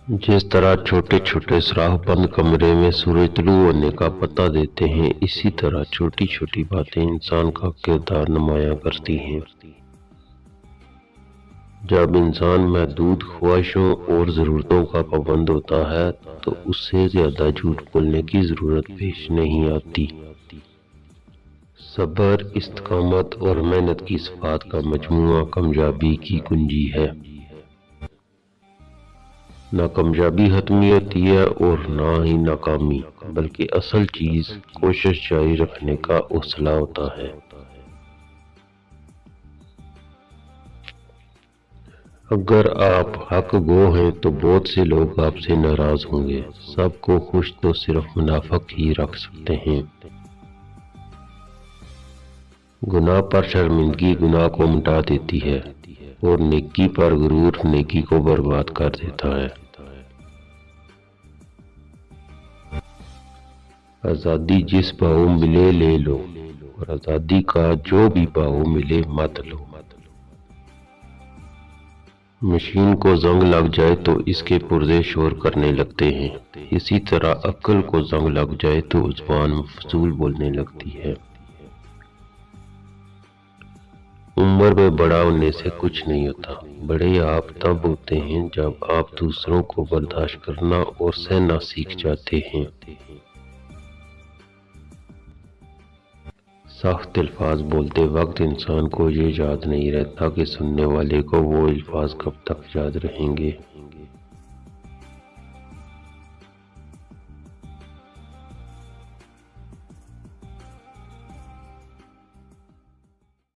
جس طرح چھوٹے چھوٹے سراہ بند کمرے میں سورج طلوع ہونے کا پتہ دیتے ہیں، اسی طرح چھوٹی چھوٹی باتیں انسان کا کردار نمایاں کرتی ہیں۔ جب انسان محدود خواہشوں اور ضرورتوں کا پابند ہوتا ہے تو اس سے زیادہ جھوٹ بولنے کی ضرورت پیش نہیں آتی۔ صبر، استقامت اور محنت کی صفات کا مجموعہ کامیابی کی کنجی ہے۔ نہ کامیابی حتمی ہوتی ہے اور نہ ہی ناکامی، بلکہ اصل چیز کوشش جاری رکھنے کا حوصلہ ہوتا ہے۔ اگر آپ حق گو ہیں تو بہت سے لوگ آپ سے ناراض ہوں گے، سب کو خوش تو صرف منافق ہی رکھ سکتے ہیں۔ گناہ پر شرمندگی گناہ کو مٹا دیتی ہے اور نیکی پر غرور نیکی کو برباد کر دیتا ہے۔ آزادی جس بھاؤ ملے لے لو، اور آزادی کا جو بھی بھاؤ ملے مت لو۔ مشین کو زنگ لگ جائے تو اس کے پرزے شور کرنے لگتے ہیں، اسی طرح عقل کو زنگ لگ جائے تو زبان فضول بولنے لگتی ہے۔ عمر میں بڑا ہونے سے کچھ نہیں ہوتا، بڑے آپ تب ہوتے ہیں جب آپ دوسروں کو برداشت کرنا اور سہنا سیکھ جاتے ہیں۔ سخت الفاظ بولتے وقت انسان کو یہ یاد نہیں رہتا کہ سننے والے کو وہ الفاظ کب تک یاد رہیں گے۔